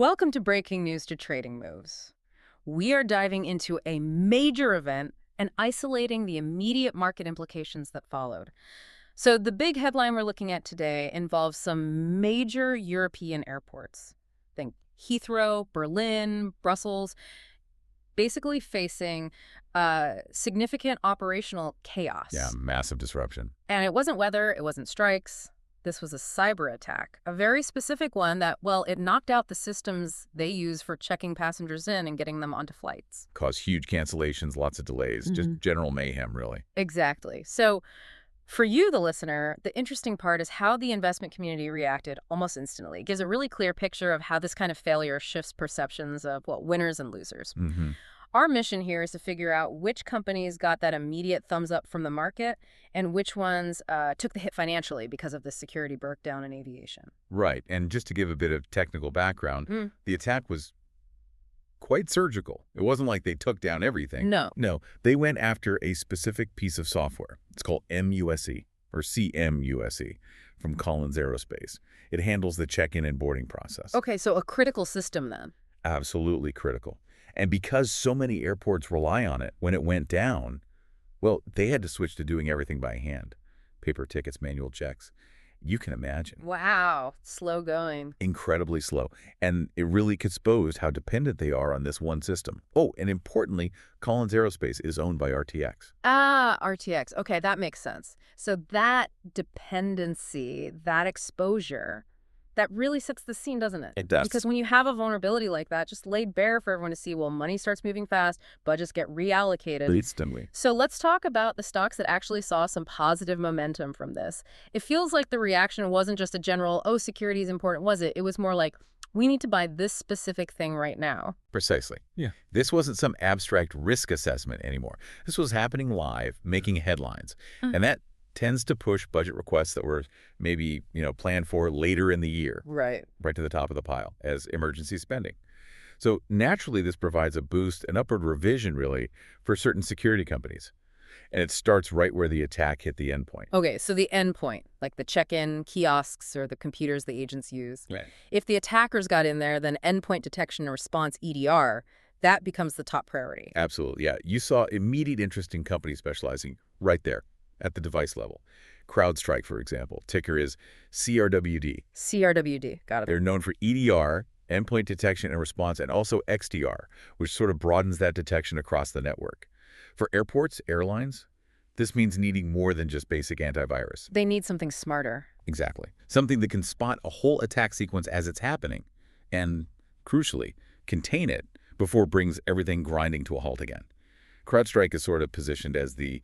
Welcome to Breaking News to Trading Moves. We are diving into a major event and isolating the immediate market implications that followed. So the big headline we're looking at today involves some major European airports. Think Heathrow, Berlin, Brussels, basically facing significant operational chaos. Yeah, massive disruption. And it wasn't weather, it wasn't strikes. This was a cyber attack, a very specific one that, well, it knocked out the systems they use for checking passengers in and getting them onto flights. Caused huge cancellations, lots of delays, just general mayhem, really. Exactly. So for you, the listener, the interesting part is how the investment community reacted almost instantly. It gives a really clear picture of how this kind of failure shifts perceptions of, well, winners and losers. Our mission here is to figure out which companies got that immediate thumbs up from the market and which ones took the hit financially because of the security breakdown in aviation. Right, and just to give a bit of technical background, the attack was quite surgical. It wasn't like they took down everything. No, they went after a specific piece of software. It's called MUSE, or cMUSE, from Collins Aerospace. It handles the check-in and boarding process. Okay, so a critical system then. Absolutely critical. And because so many airports rely on it, when it went down, well, they had to switch to doing everything by hand. Paper tickets, manual checks. You can imagine. Wow, slow going. Incredibly slow. And it really exposed how dependent they are on this one system. Oh, and importantly, Collins Aerospace is owned by RTX. Ah, RTX. Okay, that makes sense. So that dependency, that exposure, that really sets the scene, doesn't it? It does. Because when you have a vulnerability like that, just laid bare for everyone to see, well, money starts moving fast, budgets get reallocated. Instantly. So let's talk about the stocks that actually saw some positive momentum from this. It feels like the reaction wasn't just a general, oh, security is important, was it? It was more like, we need to buy this specific thing right now. Precisely. Yeah. This wasn't some abstract risk assessment anymore. This was happening live, making headlines. And that tends to push budget requests that were maybe, planned for later in the year. Right to the top of the pile as emergency spending. So naturally, this provides a boost, an upward revision, really, for certain security companies. And it starts right where the attack hit the endpoint. Okay, so the endpoint, like the check-in kiosks or the computers the agents use. Right. If the attackers got in there, then endpoint detection and response, EDR, that becomes the top priority. Absolutely, yeah. You saw immediate interest in companies specializing right there at the device level. CrowdStrike, for example, ticker is CRWD. CRWD, got it. They're known for EDR, endpoint detection and response, and also XDR, which sort of broadens that detection across the network. For airports, airlines, this means needing more than just basic antivirus. They need something smarter. Exactly. Something that can spot a whole attack sequence as it's happening and, crucially, contain it before it brings everything grinding to a halt again. CrowdStrike is sort of positioned as the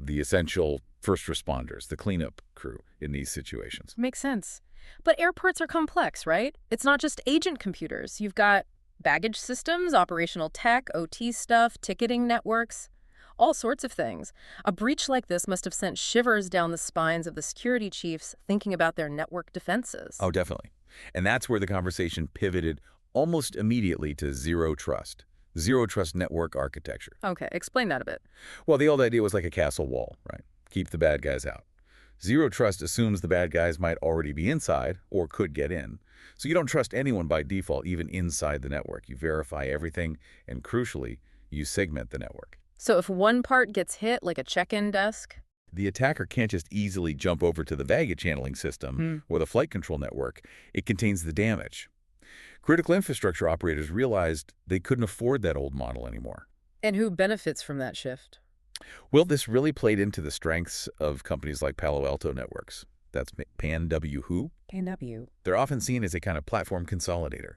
essential first responders, the cleanup crew in these situations. Makes sense. But airports are complex, right? It's not just agent computers. You've got baggage systems, operational tech, OT stuff, ticketing networks, all sorts of things. A breach like this must have sent shivers down the spines of the security chiefs thinking about their network defenses. Oh, definitely. And that's where the conversation pivoted almost immediately to zero trust. Zero trust network architecture. Okay, explain that a bit. Well, the old idea was like a castle wall, right? Keep the bad guys out. Zero trust assumes the bad guys might already be inside or could get in. So you don't trust anyone by default, even inside the network. You verify everything, and crucially, you segment the network. So if one part gets hit, like a check-in desk, the attacker can't just easily jump over to the baggage handling system or the flight control network. It contains the damage. Critical infrastructure operators realized they couldn't afford that old model anymore. And who benefits from that shift? Well, this really played into the strengths of companies like Palo Alto Networks. That's PANW who? PANW. They're often seen as a kind of platform consolidator.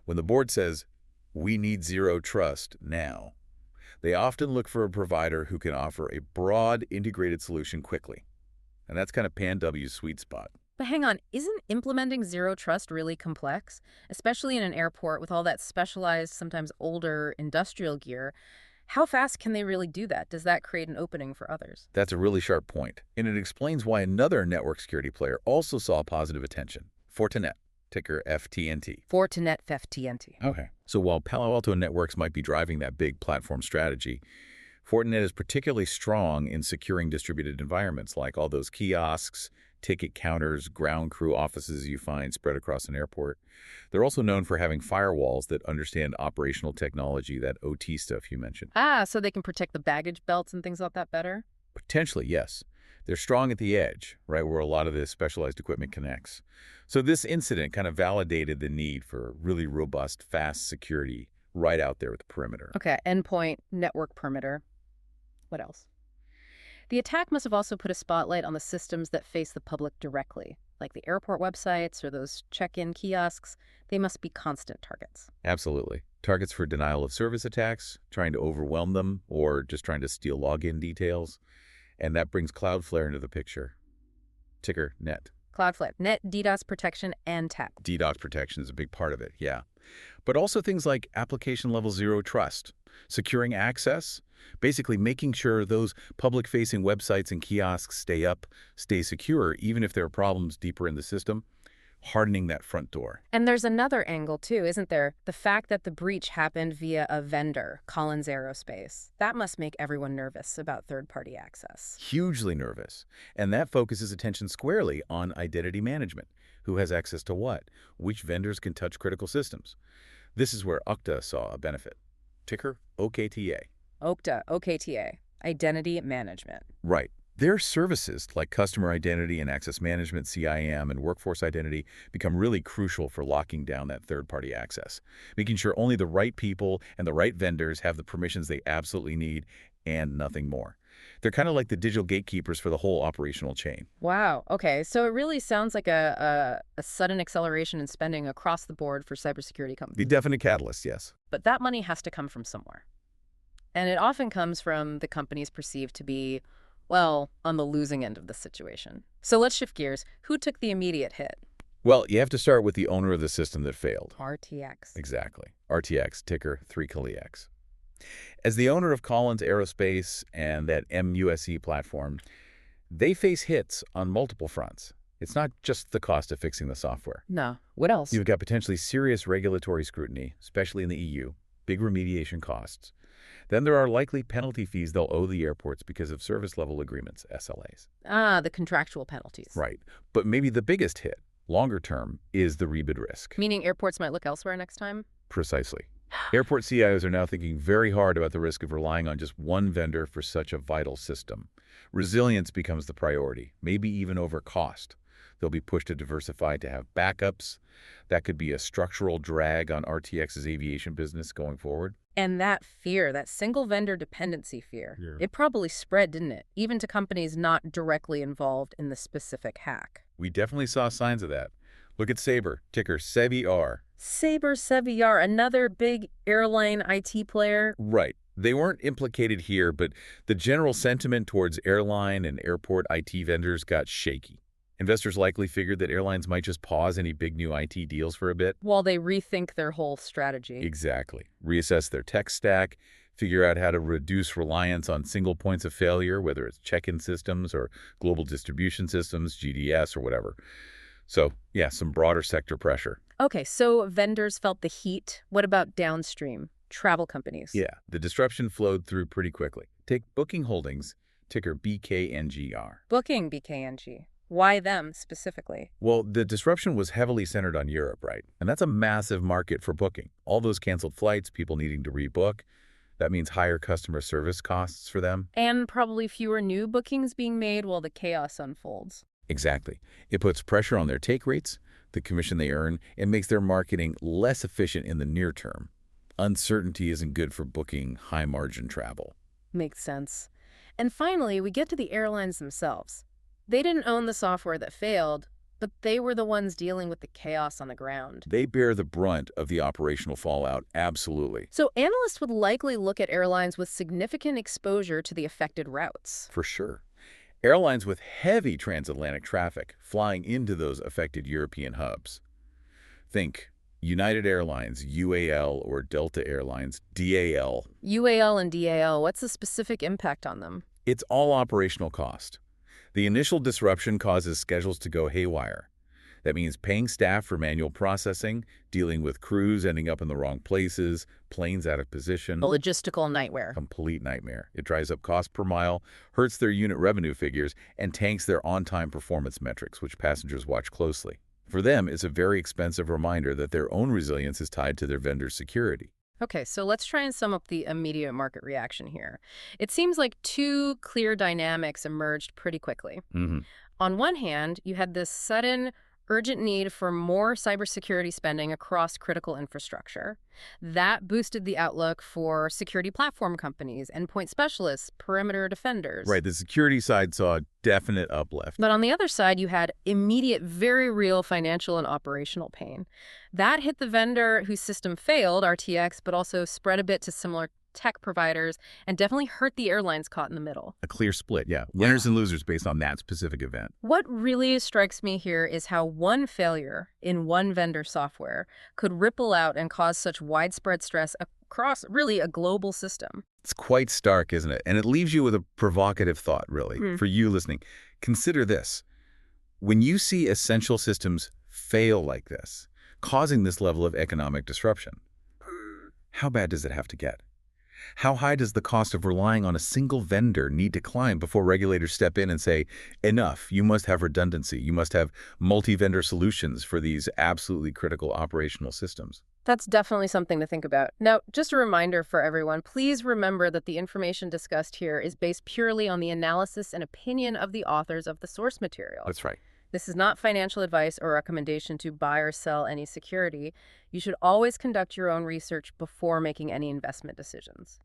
When the board says, we need zero trust now, they often look for a provider who can offer a broad, integrated solution quickly. And that's kind of PANW's sweet spot. But hang on, isn't implementing zero trust really complex? Especially in an airport with all that specialized, sometimes older industrial gear. How fast can they really do that? Does that create an opening for others? That's a really sharp point, and it explains why another network security player also saw positive attention, Fortinet, ticker FTNT. Fortinet FTNT. Okay. So while Palo Alto Networks might be driving that big platform strategy, Fortinet is particularly strong in securing distributed environments like all those kiosks, ticket counters, ground crew offices you find spread across an airport. They're also known for having firewalls that understand operational technology, that OT stuff you mentioned. Ah, so they can protect the baggage belts and things like that better? Potentially, yes. They're strong at the edge, right, where a lot of this specialized equipment connects. So this incident kind of validated the need for really robust, fast security right out there at the perimeter. Okay, endpoint, network perimeter. What else? The attack must have also put a spotlight on the systems that face the public directly, like the airport websites or those check-in kiosks. They must be constant targets. Absolutely. Targets for denial of service attacks, trying to overwhelm them, or just trying to steal login details. And that brings Cloudflare into the picture. Ticker net. Cloudflare, net DDoS protection and TAP. DDoS protection is a big part of it, yeah. But also things like application level zero trust, securing access, basically making sure those public-facing websites and kiosks stay up, stay secure, even if there are problems deeper in the system, hardening that front door. And there's another angle, too, isn't there? The fact that the breach happened via a vendor, Collins Aerospace. That must make everyone nervous about third-party access. Hugely nervous. And that focuses attention squarely on identity management. Who has access to what? Which vendors can touch critical systems? This is where Okta saw a benefit. Ticker OKTA. Okta, OKTA, identity management. Right. Their services, like customer identity and access management, CIAM, and workforce identity, become really crucial for locking down that third-party access, making sure only the right people and the right vendors have the permissions they absolutely need and nothing more. They're kind of like the digital gatekeepers for the whole operational chain. Wow. Okay. So it really sounds like a sudden acceleration in spending across the board for cybersecurity companies. The definite catalyst, yes. But that money has to come from somewhere. And it often comes from the companies perceived to be, well, on the losing end of the situation. So let's shift gears. Who took the immediate hit? Well, you have to start with the owner of the system that failed. RTX. Exactly. RTX, ticker 3KLEX. As the owner of Collins Aerospace and that MUSE platform, they face hits on multiple fronts. It's not just the cost of fixing the software. No. What else? You've got potentially serious regulatory scrutiny, especially in the EU, big remediation costs. Then there are likely penalty fees they'll owe the airports because of service level agreements, SLAs. Ah, the contractual penalties. Right. But maybe the biggest hit, longer term, is the rebid risk. Meaning airports might look elsewhere next time? Precisely. Airport CIOs are now thinking very hard about the risk of relying on just one vendor for such a vital system. Resilience becomes the priority, maybe even over cost. They'll be pushed to diversify to have backups. That could be a structural drag on RTX's aviation business going forward. And that fear, that single vendor dependency fear, It probably spread, didn't it? Even to companies not directly involved in the specific hack. We definitely saw signs of that. Look at Sabre, ticker SEVR. Sabre SEVR, another big airline IT player. Right. They weren't implicated here, but the general sentiment towards airline and airport IT vendors got shaky. Investors likely figured that airlines might just pause any big new IT deals for a bit. While they rethink their whole strategy. Exactly. Reassess their tech stack, figure out how to reduce reliance on single points of failure, whether it's check-in systems or global distribution systems, GDS or whatever. So, yeah, some broader sector pressure. Okay, so vendors felt the heat. What about downstream? Travel companies? Yeah, the disruption flowed through pretty quickly. Take Booking Holdings, ticker BKNGR. Booking BKNG. Why them specifically? Well, the disruption was heavily centered on Europe, right? And that's a massive market for booking. All those canceled flights, people needing to rebook, that means higher customer service costs for them. And probably fewer new bookings being made while the chaos unfolds. Exactly. It puts pressure on their take rates, the commission they earn, and makes their marketing less efficient in the near term. Uncertainty isn't good for booking high-margin travel. Makes sense. And finally, we get to the airlines themselves. They didn't own the software that failed, but they were the ones dealing with the chaos on the ground. They bear the brunt of the operational fallout, absolutely. So analysts would likely look at airlines with significant exposure to the affected routes. For sure. Airlines with heavy transatlantic traffic flying into those affected European hubs. Think United Airlines, UAL, or Delta Airlines, DAL. UAL and DAL, what's the specific impact on them? It's all operational cost. The initial disruption causes schedules to go haywire. That means paying staff for manual processing, dealing with crews ending up in the wrong places, planes out of position. A logistical nightmare. Complete nightmare. It drives up cost per mile, hurts their unit revenue figures, and tanks their on-time performance metrics, which passengers watch closely. For them, it's a very expensive reminder that their own resilience is tied to their vendor's security. Okay, so let's try and sum up the immediate market reaction here. It seems like two clear dynamics emerged pretty quickly. On one hand, you had this sudden, urgent need for more cybersecurity spending across critical infrastructure. That boosted the outlook for security platform companies, endpoint specialists, perimeter defenders. Right, the security side saw a definite uplift. But on the other side, you had immediate, very real financial and operational pain. That hit the vendor whose system failed, RTX, but also spread a bit to similar tech providers and definitely hurt the airlines caught in the middle. A clear split, yeah. Winners and losers based on that specific event. What really strikes me here is how one failure in one vendor software could ripple out and cause such widespread stress across really a global system. It's quite stark, isn't it? And it leaves you with a provocative thought, really, for you listening. Consider this. When you see essential systems fail like this, causing this level of economic disruption, how bad does it have to get? How high does the cost of relying on a single vendor need to climb before regulators step in and say, enough, you must have redundancy, you must have multi-vendor solutions for these absolutely critical operational systems? That's definitely something to think about. Now, just a reminder for everyone, please remember that the information discussed here is based purely on the analysis and opinion of the authors of the source material. That's right. This is not financial advice or recommendation to buy or sell any security. You should always conduct your own research before making any investment decisions.